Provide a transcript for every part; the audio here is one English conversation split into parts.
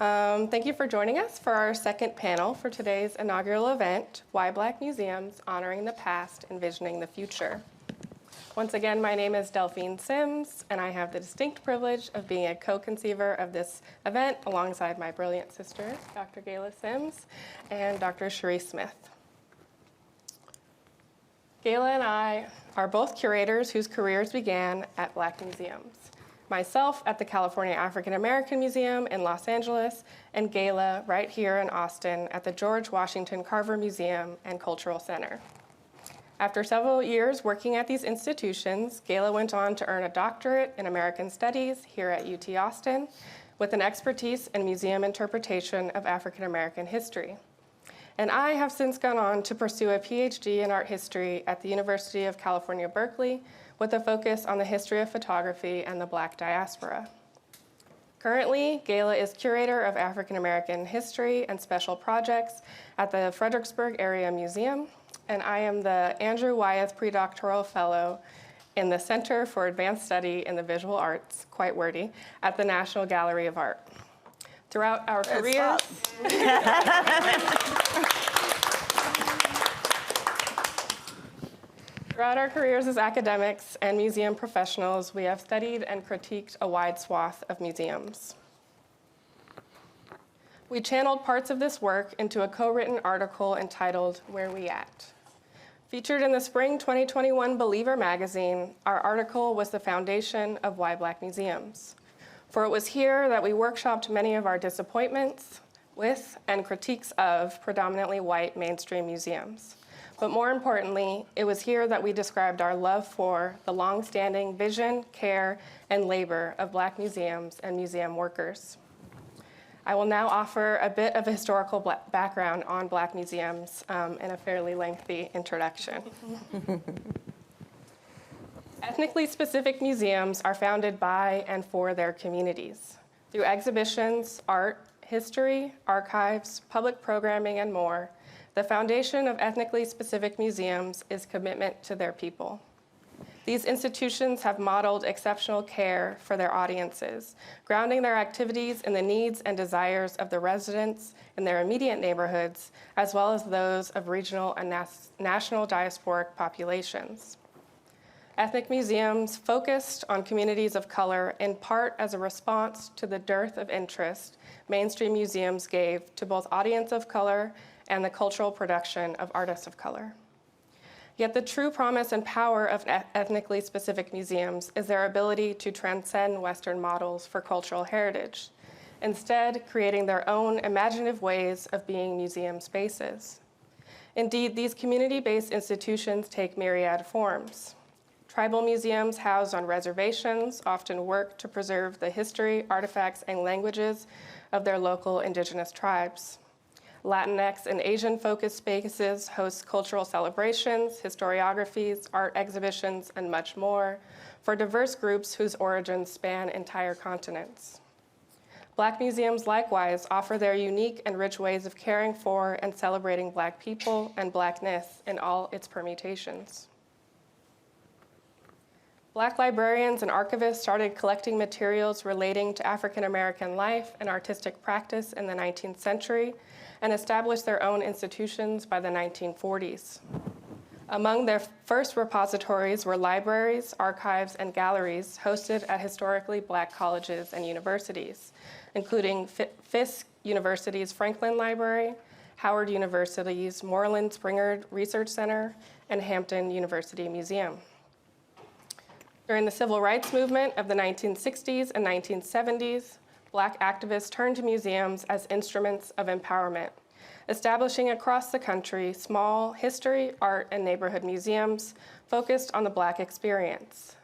Thank you for joining us for our second panel for today's inaugural event, Why Black Museums Honoring the Past, Envisioning the Future. Once again, my name is Delphine Sims, and I have the distinct privilege of being a co-conceiver of this event alongside my brilliant sisters, Dr. Gayla Sims and Dr. Cherie Smith. Gayla and I are both curators whose careers began at Black museums. Myself at the California African American Museum in Los Angeles, and Gayla right here in Austin at the George Washington Carver Museum and Cultural Center. After several years working at these institutions, Gayla went on to earn a doctorate in American Studies here at UT Austin with an expertise in museum interpretation of African American history. And I have since gone on to pursue a PhD in art history at the University of California, Berkeley, with a focus on the history of photography and the Black diaspora. Currently, Gayla is curator of African American history and special projects at the Fredericksburg Area Museum, and I am the Andrew Wyeth Predoctoral Fellow in the Center for Advanced Study in the Visual Arts, quite wordy, at the National Gallery of Art. Throughout our careers, Throughout our careers as academics and museum professionals, we have studied and critiqued a wide swath of museums. We channeled parts of this work into a co-written article entitled, Where We At? Featured in the spring 2021 Believer magazine, our article was the foundation of Why Black Museums. For it was here that we workshopped many of our disappointments with and critiques of predominantly white mainstream museums. But more importantly, it was here that we described our love for the long-standing vision, care, and labor of Black museums and museum workers. I will now offer a bit of a historical background on Black museums in a fairly lengthy introduction. Ethnically specific museums are founded by and for their communities through exhibitions, art, history, archives, public programming, and more. The foundation of ethnically specific museums is commitment to their people. These institutions have modeled exceptional care for their audiences, grounding their activities in the needs and desires of the residents in their immediate neighborhoods, as well as those of regional and national diasporic populations. Ethnic museums focused on communities of color in part as a response to the dearth of interest mainstream museums gave to both audience of color and the cultural production of artists of color. Yet the true promise and power of ethnically specific museums is their ability to transcend Western models for cultural heritage, instead creating their own imaginative ways of being museum spaces. Indeed, these community-based institutions take myriad forms. Tribal museums housed on reservations often work to preserve the history, artifacts, and languages of their local indigenous tribes. Latinx and Asian-focused spaces host cultural celebrations, historiographies, art exhibitions, and much more for diverse groups whose origins span entire continents. Black museums likewise offer their unique and rich ways of caring for and celebrating Black people and Blackness in all its permutations. Black librarians and archivists started collecting materials relating to African American life and artistic practice in the 19th century and established their own institutions by the 1940s. Among their first repositories were libraries, archives, and galleries hosted at historically Black colleges and universities, including Fisk University's Franklin Library, Howard University's Moreland Springer Research Center, and Hampton University Museum. During the civil rights movement of the 1960s and 1970s, Black activists turned to museums as instruments of empowerment, establishing across the country small history, art, and neighborhood museums focused on the Black experience.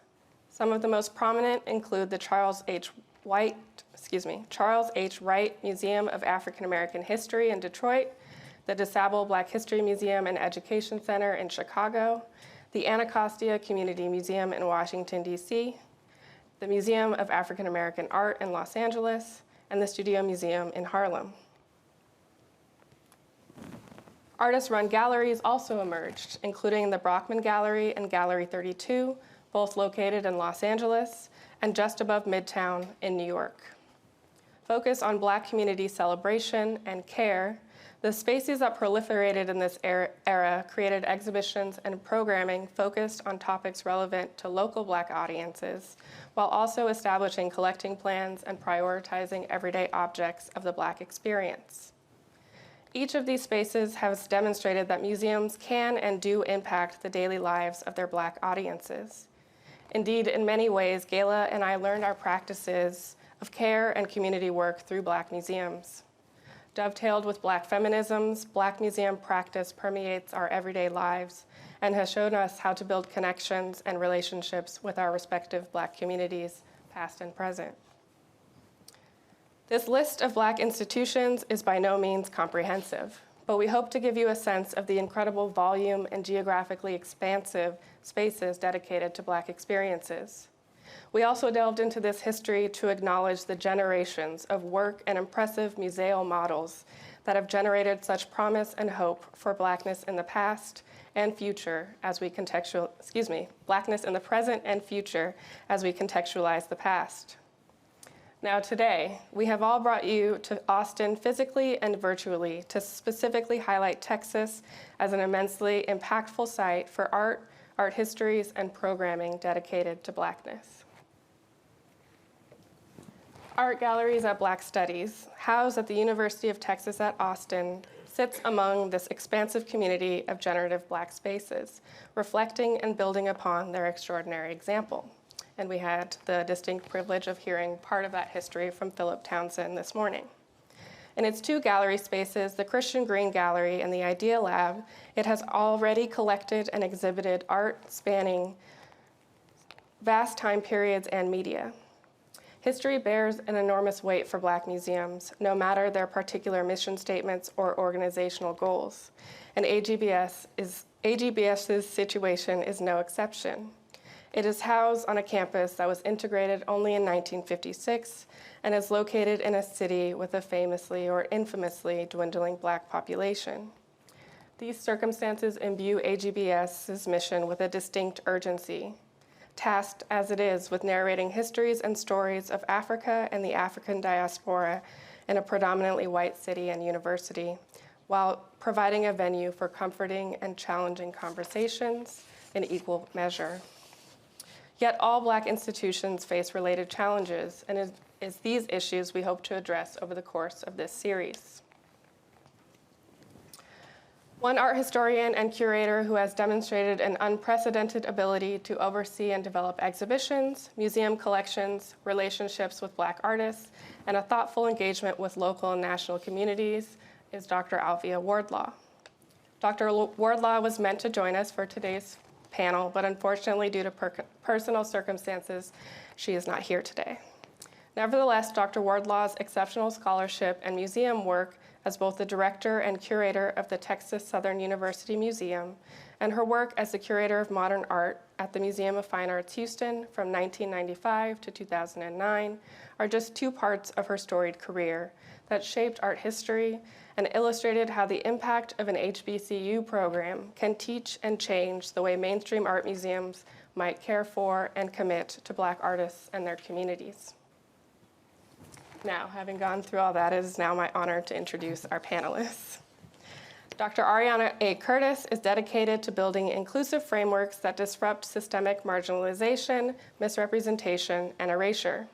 Some of the most prominent include the Charles H. Wright Museum of African American History in Detroit, the DeSable Black History Museum and Education Center in Chicago, the Anacostia Community Museum in Washington, D.C., the Museum of African American Art in Los Angeles, and the Studio Museum in Harlem. Artist-run galleries also emerged, including the Brockman Gallery and Gallery 32, both located in Los Angeles, and just above Midtown in New York. focus on Black community celebration and care, the spaces that proliferated in this era created exhibitions and programming focused on topics relevant to local Black audiences, while also establishing collecting plans and prioritizing everyday objects of the Black experience. Each of these spaces has demonstrated that museums can and do impact the daily lives of their Black audiences. Indeed, in many ways, Gayla and I learned our practices of care and community work through Black museums. Dovetailed with Black feminisms, Black museum practice permeates our everyday lives and has shown us how to build connections and relationships with our respective Black communities, past and present. This list of Black institutions is by no means comprehensive, but we hope to give you a sense of the incredible volume and geographically expansive spaces dedicated to Black experiences. We also delved into this history to acknowledge the generations of work and impressive museal models that have generated such promise and hope for Blackness in the past and future as we Blackness in the present and future as we contextualize the past. Now today, we have all brought you to Austin physically and virtually to specifically highlight Texas as an immensely impactful site for art, art histories, and programming dedicated to Blackness. Art Galleries at Black Studies, housed at the University of Texas at Austin, sits among this expansive community of generative Black spaces, reflecting and building upon their extraordinary example. And we had the distinct privilege of hearing part of that history from Phillip Townsend this morning. In its two gallery spaces, the Christian Green Gallery and the Idea Lab, it has already collected and exhibited art spanning vast time periods and media. History bears an enormous weight for Black museums, no matter their particular mission statements or organizational goals. And AGBS's situation is no exception. It is housed on a campus that was integrated only in 1956 and is located in a city with a famously or infamously dwindling Black population. These circumstances imbue AGBS's mission with a distinct urgency, tasked as it is with narrating histories and stories of Africa and the African diaspora in a predominantly white city and university, while providing a venue for comforting and challenging conversations in equal measure. Yet all Black institutions face related challenges, and it is these issues we hope to address over the course of this series. One art historian and curator who has demonstrated an unprecedented ability to oversee and develop exhibitions, museum collections, relationships with Black artists, and a thoughtful engagement with local and national communities is Dr. Alvia Wardlaw. Dr. Wardlaw was meant to join us for today's panel, but unfortunately, due to personal circumstances, she is not here today. Nevertheless, Dr. Wardlaw's exceptional scholarship and museum work as both the director and curator of the Texas Southern University Museum, and her work as the curator of modern art at the Museum of Fine Arts Houston from 1995 to 2009 are just two parts of her storied career that shaped art history and illustrated how the impact of an HBCU program can teach and change the way mainstream art museums might care for and commit to Black artists and their communities. Now, having gone through all that, it is now my honor to introduce our panelists. Dr. Ariana A. Curtis is dedicated to building inclusive frameworks that disrupt systemic marginalization, misrepresentation, and erasure.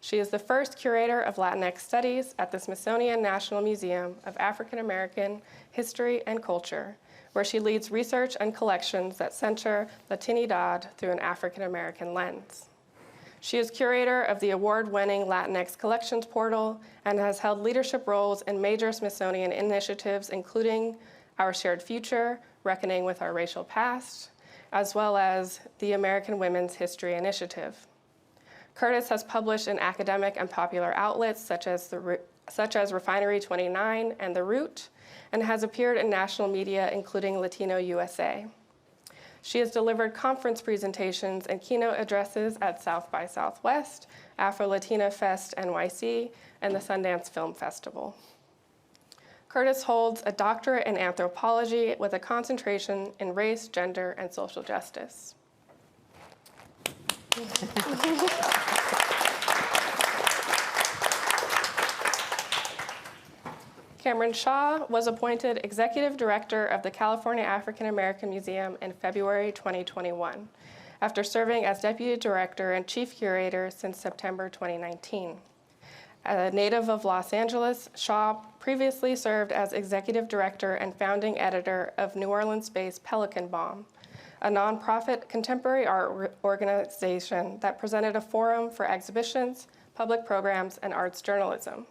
She is the first curator of Latinx studies at the Smithsonian National Museum of African American History and Culture, where she leads research and collections that center Latinidad through an African American lens. She is curator of the award-winning Latinx Collections Portal and has held leadership roles in major Smithsonian initiatives, including Our Shared Future, Reckoning with Our Racial Past, as well as the American Women's History Initiative. Curtis has published in academic and popular outlets such as Refinery 29 and The Root, and has appeared in national media, including Latino USA. She has delivered conference presentations and keynote addresses at South by Southwest, Afro-Latina Fest NYC, and the Sundance Film Festival. Curtis holds a doctorate in anthropology with a concentration in race, gender, and social justice. Cameron Shaw was appointed Executive Director of the California African American Museum in February 2021, after serving as Deputy Director and Chief Curator since September 2019. A native of Los Angeles, Shaw previously served as Executive Director and founding editor of New Orleans-based Pelican Balm, a nonprofit contemporary art organization that presented a forum for exhibitions, public programs, and arts journalism.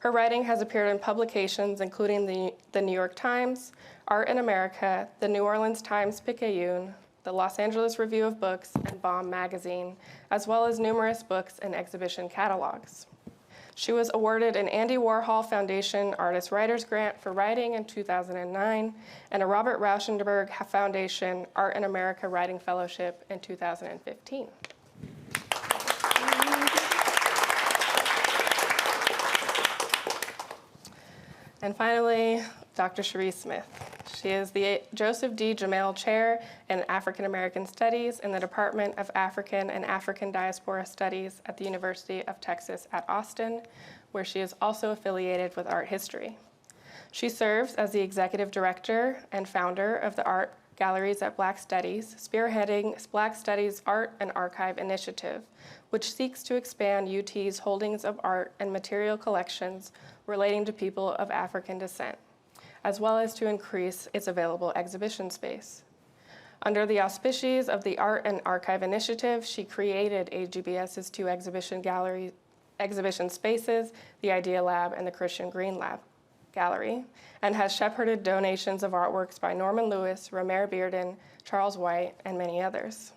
Her writing has appeared in publications including the New York Times, Art in America, the New Orleans Times-Picayune, the Los Angeles Review of Books, and Bomb magazine, as well as numerous books and exhibition catalogs. She was awarded an Andy Warhol Foundation Artist Writers Grant for writing in 2009 and a Robert Rauschenberg Foundation Art in America Writing Fellowship in 2015. And finally, Dr. Cherie Smith. She is the Joseph D. Jamel Chair in African American Studies in the Department of African and African Diaspora Studies at the University of Texas at Austin, where she is also affiliated with art history. She serves as the Executive Director and founder of the Art Galleries at Black Studies, spearheading Black Studies Art and Archive Initiative, which seeks to expand UT's holdings of art and material collections relating to people of African descent, as well as to increase its available exhibition space. Under the auspices of the Art and Archive Initiative, she created AGBS's two exhibition spaces, the Idea Lab and the Christian Green Lab Gallery, and has shepherded donations of artworks by Norman Lewis, Romer Bearden, Charles White, and many others.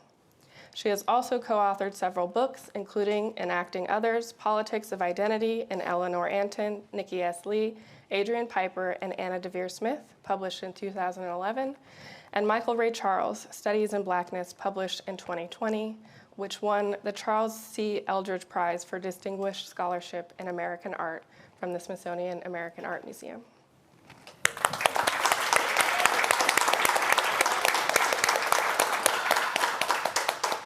She has also co-authored several books, including Enacting Others, Politics of Identity, and Eleanor Anton, Nikki S. Lee, Adrian Piper, and Anna DeVere Smith, published in 2011, and Michael Ray Charles, Studies in Blackness, published in 2020, which won the Charles C. Eldridge Prize for Distinguished Scholarship in American Art from the Smithsonian American Art Museum.